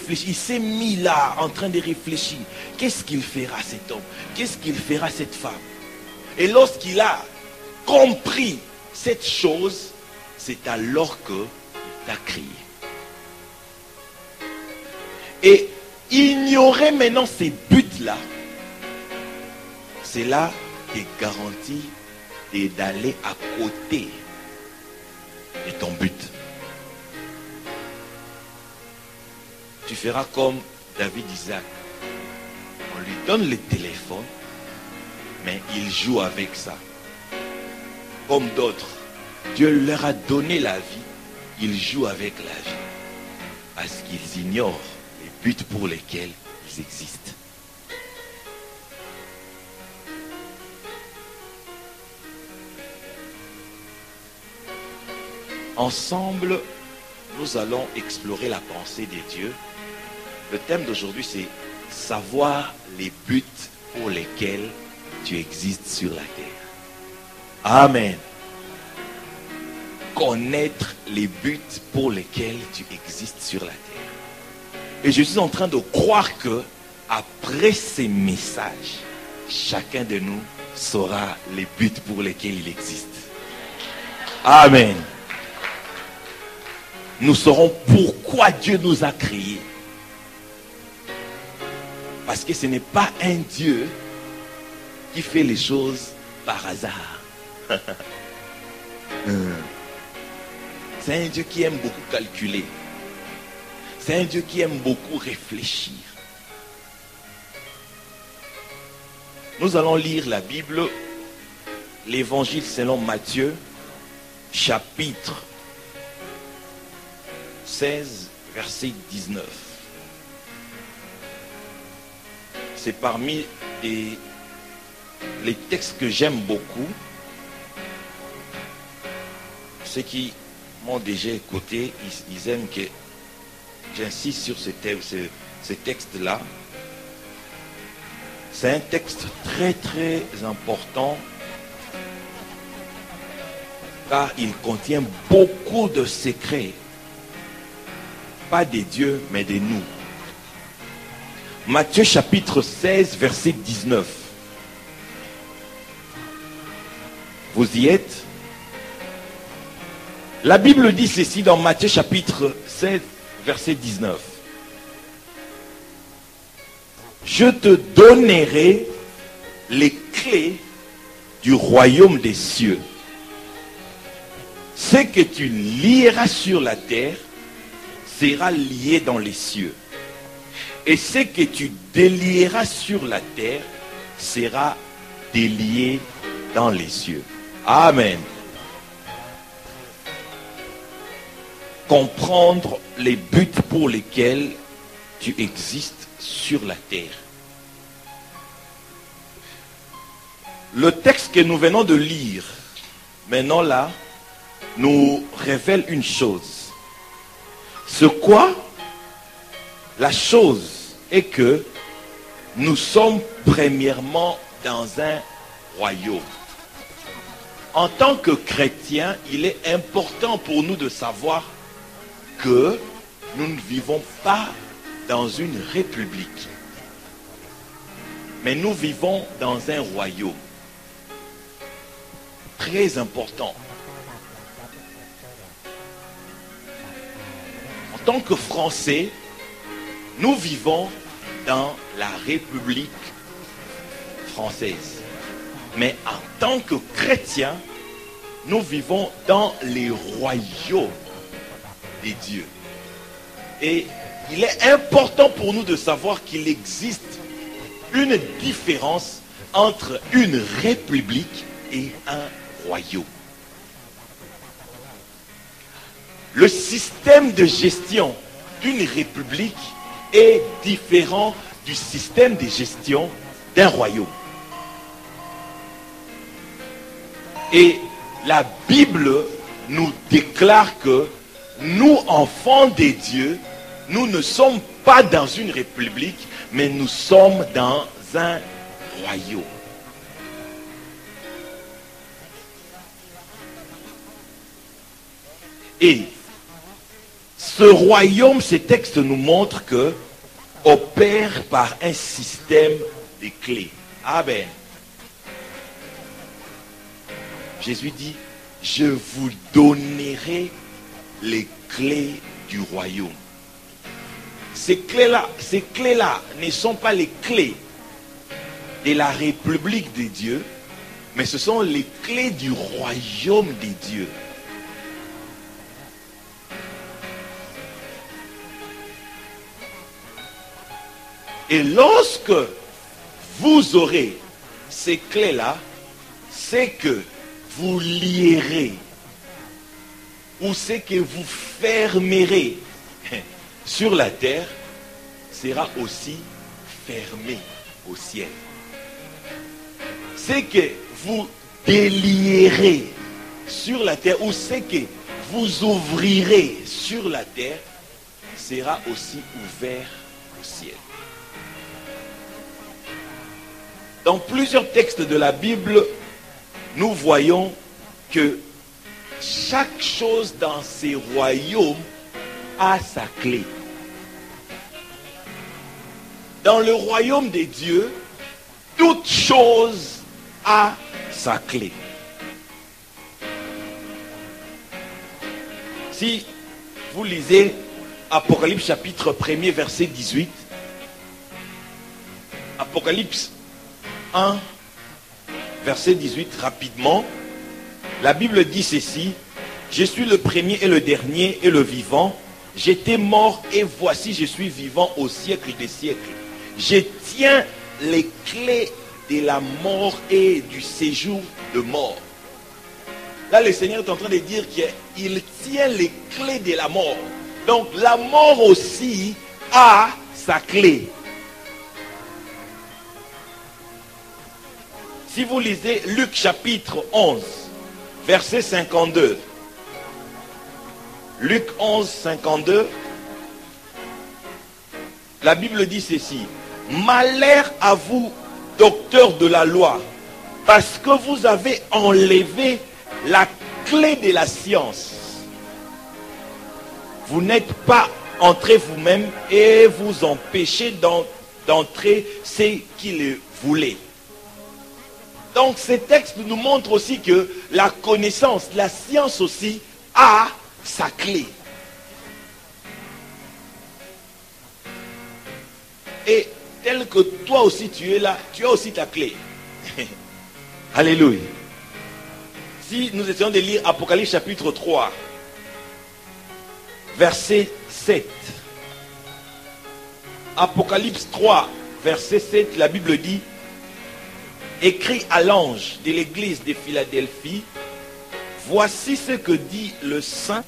Il s'est mis là en train de réfléchir. Qu'est-ce qu'il fera cet homme? Qu'est-ce qu'il fera cette femme? Et lorsqu'il a compris cette chose, c'est alors qu'il t'a créé. Et ignorer maintenant ces buts-là, c'est là qui garantit d'aller à côté de ton but. Tu feras comme David Isaac. On lui donne le téléphone, mais il joue avec ça. Comme d'autres, Dieu leur a donné la vie, ils jouent avec la vie. Parce qu'ils ignorent les buts pour lesquels ils existent. Ensemble, nous allons explorer la pensée des dieux. Le thème d'aujourd'hui, c'est savoir les buts pour lesquels tu existes sur la terre. Amen. Connaître les buts pour lesquels tu existes sur la terre. Et je suis en train de croire que après ces messages, chacun de nous saura les buts pour lesquels il existe. Amen. Nous saurons pourquoi Dieu nous a créés. Parce que ce n'est pas un Dieu qui fait les choses par hasard. C'est un Dieu qui aime beaucoup calculer. C'est un Dieu qui aime beaucoup réfléchir. Nous allons lire la Bible, l'Évangile selon Matthieu, chapitre 16, verset 19. C'est parmi les textes que j'aime beaucoup. Ceux qui m'ont déjà écouté, ils aiment que j'insiste sur ce texte-là. C'est un texte très très important car il contient beaucoup de secrets. Pas des dieux, mais de nous. Matthieu chapitre 16, verset 19. Vous y êtes? La Bible dit ceci dans Matthieu chapitre 16, verset 19. Je te donnerai les clés du royaume des cieux. Ce que tu lieras sur la terre sera lié dans les cieux. Et ce que tu délieras sur la terre sera délié dans les cieux. Amen. Comprendre les buts pour lesquels tu existes sur la terre. Le texte que nous venons de lire, maintenant là, nous révèle une chose. Ce quoi? La chose est que nous sommes premièrement dans un royaume. En tant que chrétiens, il est important pour nous de savoir que nous ne vivons pas dans une république, mais nous vivons dans un royaume. Très important. En tant que Français, nous vivons dans la République française. Mais en tant que chrétiens, nous vivons dans les royaumes des dieux. Et il est important pour nous de savoir qu'il existe une différence entre une république et un royaume. Le système de gestion d'une république est différent du système de gestion d'un royaume. Et la Bible nous déclare que nous, enfants des dieux, nous ne sommes pas dans une république, mais nous sommes dans un royaume. Et Ce royaume, ces textes nous montrent que opère par un système de clés. Amen. Jésus dit, je vous donnerai les clés du royaume. Ces clés-là ne sont pas les clés de la République de Dieu, mais ce sont les clés du royaume de Dieu. Et lorsque vous aurez ces clés-là, c'est que vous lierez, ou c'est que vous fermerez sur la terre, sera aussi fermé au ciel. C'est que vous délierez sur la terre, ou c'est que vous ouvrirez sur la terre, sera aussi ouvert au ciel. Dans plusieurs textes de la Bible, nous voyons que chaque chose dans ces royaumes a sa clé. Dans le royaume des dieux, toute chose a sa clé. Si vous lisez Apocalypse chapitre 1er verset 18, Apocalypse 1 verset 18 rapidement, la Bible dit ceci: je suis le premier et le dernier et le vivant. J'étais mort et voici je suis vivant au siècle des siècles. Je tiens les clés de la mort et du séjour de mort. Là, le Seigneur est en train de dire qu'il tient les clés de la mort. Donc, la mort aussi a sa clé. Si vous lisez Luc chapitre 11, verset 52. Luc 11, 52. La Bible dit ceci: malheur à vous, docteurs de la loi, parce que vous avez enlevé la clé de la science. Vous n'êtes pas entrés vous-même et vous empêchez d'entrer ceux qui le voulaient. Donc ces textes nous montrent aussi que la connaissance, la science aussi a sa clé. Et tel que toi aussi tu es là, tu as aussi ta clé. Alléluia. Si nous essayons de lire Apocalypse chapitre 3, verset 7. Apocalypse 3, verset 7, la Bible dit: écrit à l'ange de l'église de Philadelphie, voici ce que dit le Saint